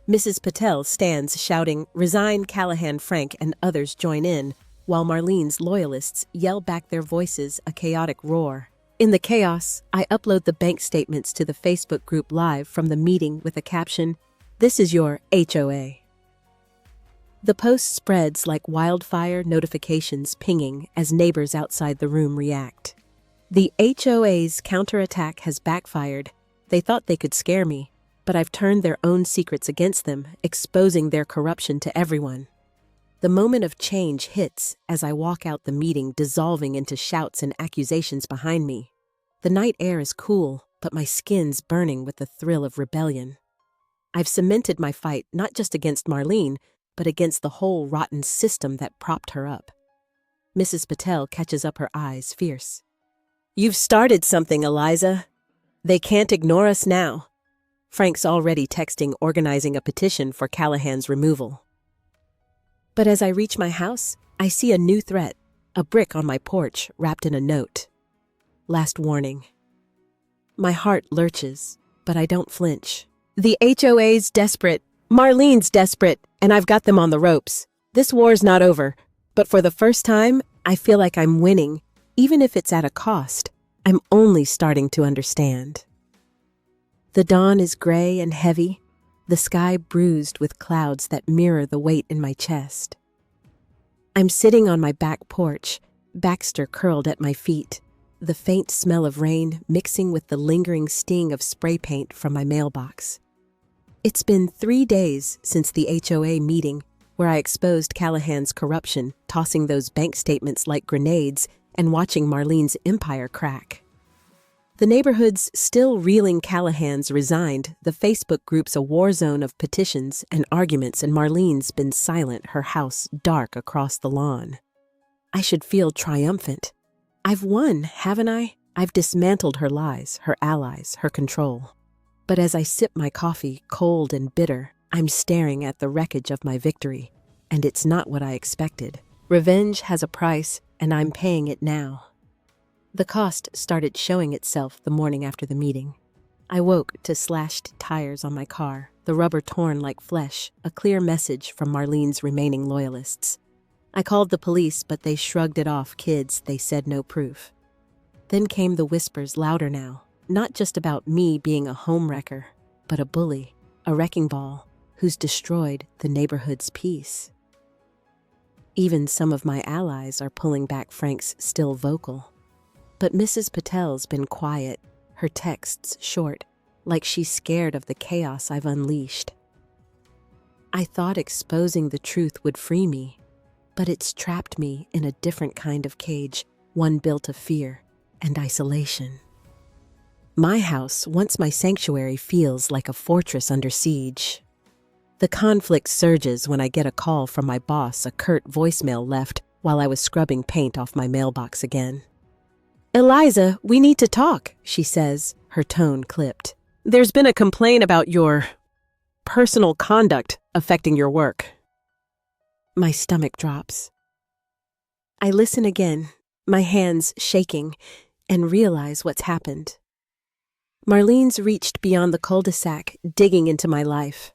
Mrs. Patel stands shouting, "Resign, Callahan, Frank," and others join in, while Marlene's loyalists yell back their voices, a chaotic roar. In the chaos, I upload the bank statements to the Facebook group live from the meeting with a caption, "This is your HOA." The post spreads like wildfire, notifications pinging as neighbors outside the room react. The HOA's counterattack has backfired. They thought they could scare me, but I've turned their own secrets against them, exposing their corruption to everyone. The moment of change hits as I walk out the meeting, dissolving into shouts and accusations behind me. The night air is cool, but my skin's burning with the thrill of rebellion. I've cemented my fight not just against Marlene, but against the whole rotten system that propped her up. Mrs. Patel catches up, her eyes fierce. "You've started something, Eliza. They can't ignore us now." Frank's already texting, organizing a petition for Callahan's removal. But as I reach my house, I see a new threat, a brick on my porch wrapped in a note. Last warning. My heart lurches, but I don't flinch. The HOA's desperate, Marlene's desperate, and I've got them on the ropes. This war's not over, but for the first time, I feel like I'm winning, even if it's at a cost. I'm only starting to understand. The dawn is gray and heavy, the sky bruised with clouds that mirror the weight in my chest. I'm sitting on my back porch, Baxter curled at my feet, the faint smell of rain mixing with the lingering sting of spray paint from my mailbox. It's been 3 days since the HOA meeting where I exposed Callahan's corruption, tossing those bank statements like grenades and watching Marlene's empire crack. The neighborhood's still reeling Callahan's resigned, the Facebook group's a war zone of petitions and arguments, and Marlene's been silent, her house dark across the lawn. I should feel triumphant. I've won, haven't I? I've dismantled her lies, her allies, her control. But as I sip my coffee, cold and bitter, I'm staring at the wreckage of my victory, and it's not what I expected. Revenge has a price, and I'm paying it now. The cost started showing itself the morning after the meeting. I woke to slashed tires on my car, the rubber torn like flesh, a clear message from Marlene's remaining loyalists. I called the police, but they shrugged it off. Kids, they said, no proof. Then came the whispers, louder now, not just about me being a homewrecker, but a bully, a wrecking ball, who's destroyed the neighborhood's peace. Even some of my allies are pulling back. Frank's still vocal. But Mrs. Patel's been quiet, her texts short, like she's scared of the chaos I've unleashed. I thought exposing the truth would free me, but it's trapped me in a different kind of cage, one built of fear and isolation. My house, once my sanctuary, feels like a fortress under siege. The conflict surges when I get a call from my boss, a curt voicemail left while I was scrubbing paint off my mailbox again. "Eliza, we need to talk," she says, her tone clipped. "There's been a complaint about your personal conduct affecting your work." My stomach drops. I listen again, my hands shaking, and realize what's happened. Marlene's reached beyond the cul-de-sac, digging into my life.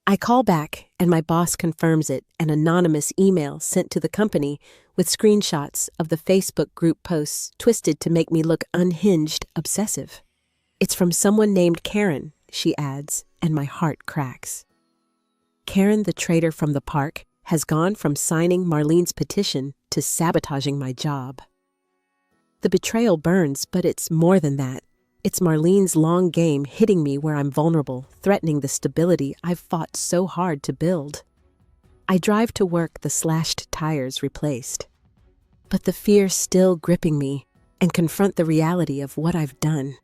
I call back, and my boss confirms it, an anonymous email sent to the company with screenshots of the Facebook group posts twisted to make me look unhinged, obsessive. It's from someone named Karen, she adds, and my heart cracks. Karen, the traitor from the park, has gone from signing Marlene's petition to sabotaging my job. The betrayal burns, but it's more than that. It's Marlene's long game hitting me where I'm vulnerable, threatening the stability I've fought so hard to build. I drive to work, the slashed tires replaced. But the fear still gripping me, and confront the reality of what I've done.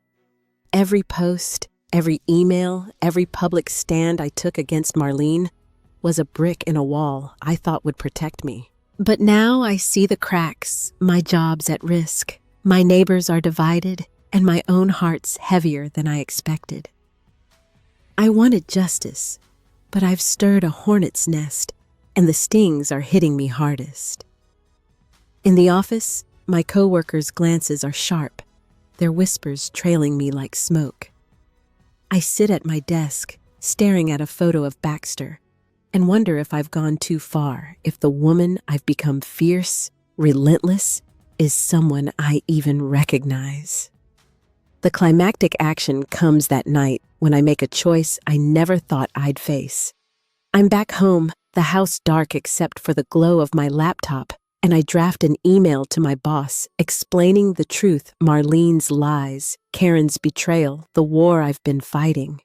Every post, every email, every public stand I took against Marlene was a brick in a wall I thought would protect me. But now I see the cracks, my job's at risk, my neighbors are divided, and my own heart's heavier than I expected. I wanted justice, but I've stirred a hornet's nest, and the stings are hitting me hardest. In the office, my coworkers' glances are sharp, their whispers trailing me like smoke. I sit at my desk, staring at a photo of Baxter, and wonder if I've gone too far, if the woman I've become, fierce, relentless, is someone I even recognize. The climactic action comes that night when I make a choice I never thought I'd face. I'm back home, the house dark except for the glow of my laptop, and I draft an email to my boss explaining the truth, Marlene's lies, Karen's betrayal, the war I've been fighting.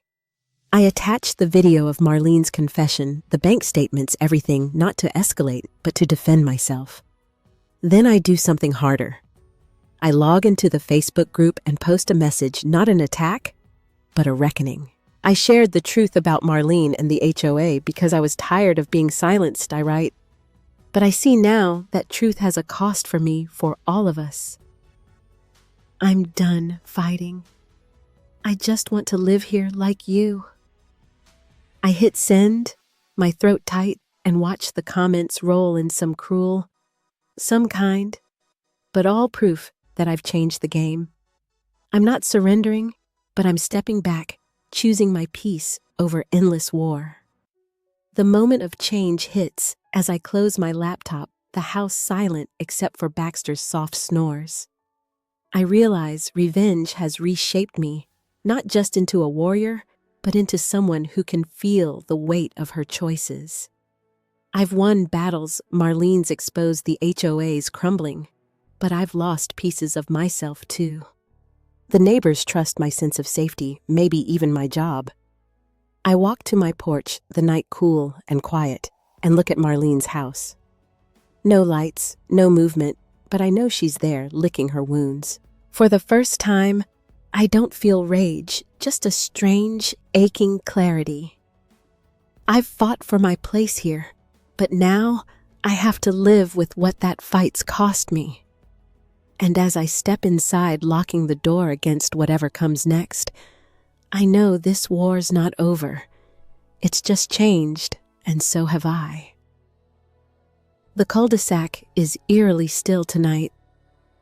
I attach the video of Marlene's confession, the bank statements, everything, not to escalate, but to defend myself. Then I do something harder. I log into the Facebook group and post a message, not an attack, but a reckoning. I shared the truth about Marlene and the HOA because I was tired of being silenced, I write. But I see now that truth has a cost for me, for all of us. I'm done fighting. I just want to live here like you. I hit send, my throat tight, and watch the comments roll in, some cruel, some kind, but all proof that I've changed the game. I'm not surrendering, but I'm stepping back, choosing my peace over endless war. The moment of change hits as I close my laptop, the house silent except for Baxter's soft snores. I realize revenge has reshaped me, not just into a warrior, but into someone who can feel the weight of her choices. I've won battles Marlene's exposed the HOA's crumbling, but I've lost pieces of myself too. The neighbors trust my sense of safety, maybe even my job. I walk to my porch, the night cool and quiet, and look at Marlene's house. No lights, no movement, but I know she's there, licking her wounds. For the first time, I don't feel rage, just a strange, aching clarity. I've fought for my place here, but now I have to live with what that fight's cost me. And as I step inside, locking the door against whatever comes next, I know this war's not over. It's just changed, and so have I. The cul-de-sac is eerily still tonight,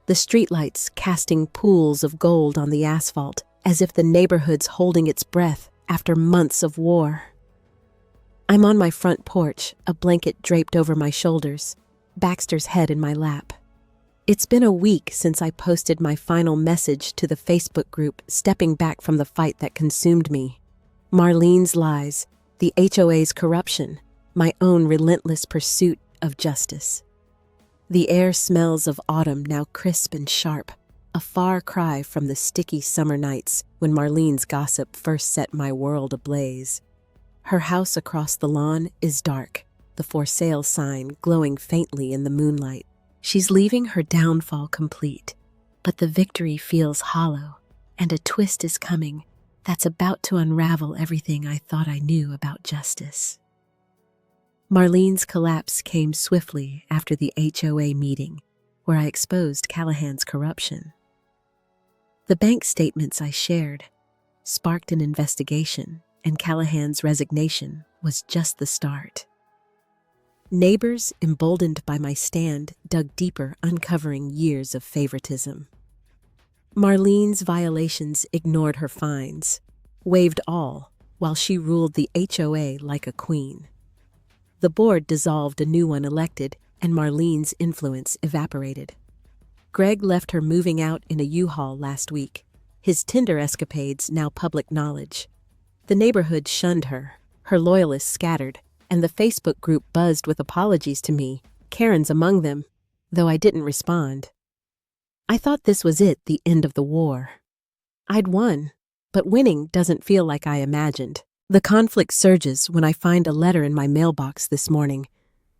the streetlights casting pools of gold on the asphalt, as if the neighborhood's holding its breath after months of war. I'm on my front porch, a blanket draped over my shoulders, Baxter's head in my lap. It's been a week since I posted my final message to the Facebook group, stepping back from the fight that consumed me. Marlene's lies, the HOA's corruption, my own relentless pursuit of justice. The air smells of autumn, now crisp and sharp, a far cry from the sticky summer nights when Marlene's gossip first set my world ablaze. Her house across the lawn is dark, the for sale sign glowing faintly in the moonlight. She's leaving her downfall complete, but the victory feels hollow, and a twist is coming that's about to unravel everything I thought I knew about justice. Marlene's collapse came swiftly after the HOA meeting, where I exposed Callahan's corruption. The bank statements I shared sparked an investigation, and Callahan's resignation was just the start. Neighbors, emboldened by my stand, dug deeper, uncovering years of favoritism. Marlene's violations ignored her fines, waived all, while she ruled the HOA like a queen. The board dissolved, a new one elected, and Marlene's influence evaporated. Greg left her moving out in a U-Haul last week, his Tinder escapades now public knowledge. The neighborhood shunned her, her loyalists scattered, and the Facebook group buzzed with apologies to me, Karen's among them, though I didn't respond. I thought this was it, the end of the war. I'd won, but winning doesn't feel like I imagined. The conflict surges when I find a letter in my mailbox this morning,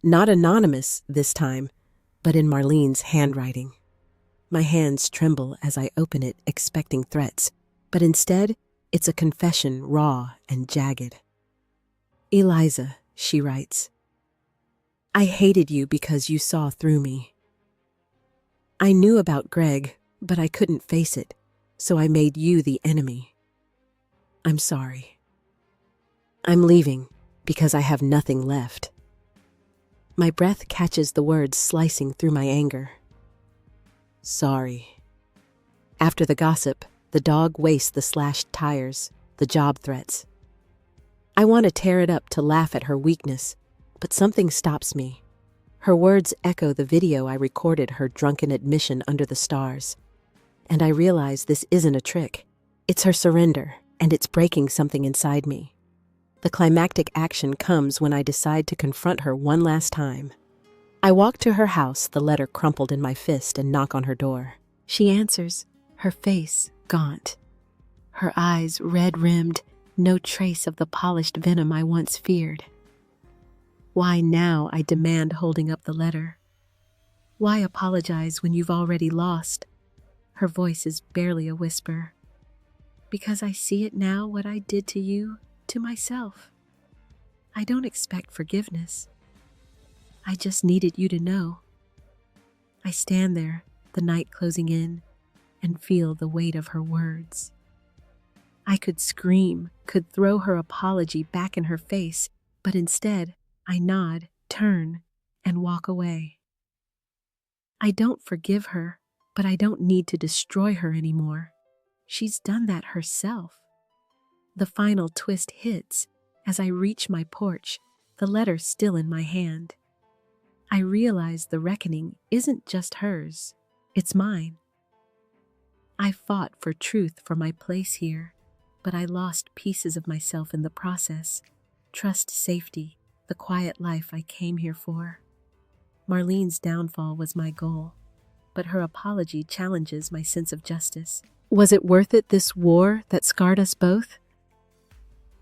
not anonymous this time, but in Marlene's handwriting. My hands tremble as I open it, expecting threats, but instead, it's a confession, raw and jagged. Eliza, she writes, I hated you because you saw through me. I knew about Greg, but I couldn't face it, so I made you the enemy. I'm sorry. I'm leaving because I have nothing left. My breath catches the words slicing through my anger. Sorry. After the gossip, the dog wastes the slashed tires, the job threats. I want to tear it up to laugh at her weakness, but something stops me. Her words echo the video I recorded, her drunken admission under the stars. And I realize this isn't a trick. It's her surrender, and it's breaking something inside me. The climactic action comes when I decide to confront her one last time. I walk to her house, the letter crumpled in my fist, and knock on her door. She answers, her face gaunt, her eyes red-rimmed, no trace of the polished venom I once feared. Why now, I demand, holding up the letter. Why apologize when you've already lost? Her voice is barely a whisper. Because I see it now, what I did to you, to myself. I don't expect forgiveness. I just needed you to know. I stand there, the night closing in, and feel the weight of her words. I could scream, could throw her apology back in her face, but instead, I nod, turn, and walk away. I don't forgive her, but I don't need to destroy her anymore. She's done that herself. The final twist hits as I reach my porch, the letter still in my hand. I realize the reckoning isn't just hers, it's mine. I fought for truth, for my place here, but I lost pieces of myself in the process. Trust, safety, the quiet life I came here for. Marlene's downfall was my goal, but her apology challenges my sense of justice. Was it worth it, this war that scarred us both?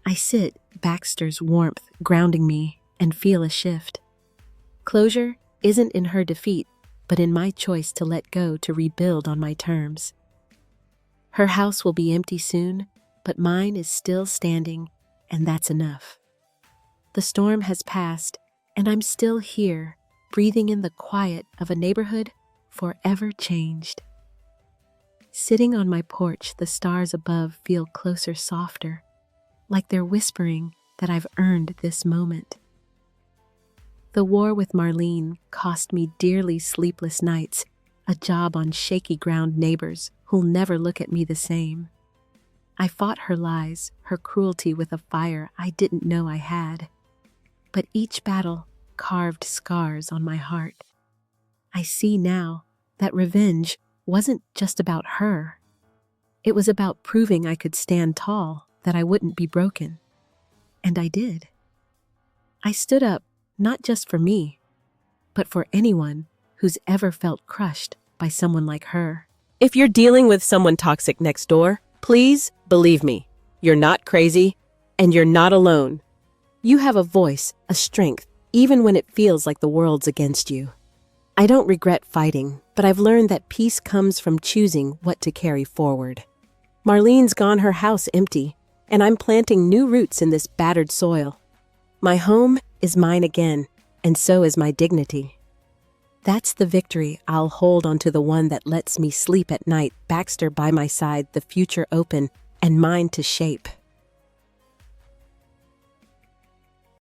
I sit, Baxter's warmth grounding me, and feel a shift. Closure isn't in her defeat, but in my choice to let go to rebuild on my terms. Her house will be empty soon, but mine is still standing, and that's enough. The storm has passed, and I'm still here, breathing in the quiet of a neighborhood forever changed. Sitting on my porch, the stars above feel closer, softer, like they're whispering that I've earned this moment. The war with Marlene cost me dearly sleepless nights, a job on shaky ground, neighbors who'll never look at me the same. I fought her lies, her cruelty with a fire I didn't know I had. But each battle carved scars on my heart. I see now that revenge wasn't just about her. It was about proving I could stand tall, that I wouldn't be broken. And I did. I stood up, not just for me, but for anyone who's ever felt crushed by someone like her. If you're dealing with someone toxic next door, please believe me, you're not crazy and you're not alone. You have a voice, a strength, even when it feels like the world's against you. I don't regret fighting, but I've learned that peace comes from choosing what to carry forward. Marlene's gone, her house empty, and I'm planting new roots in this battered soil. My home is mine again, and so is my dignity. That's the victory I'll hold onto, the one that lets me sleep at night, Baxter by my side, the future open, and mine to shape.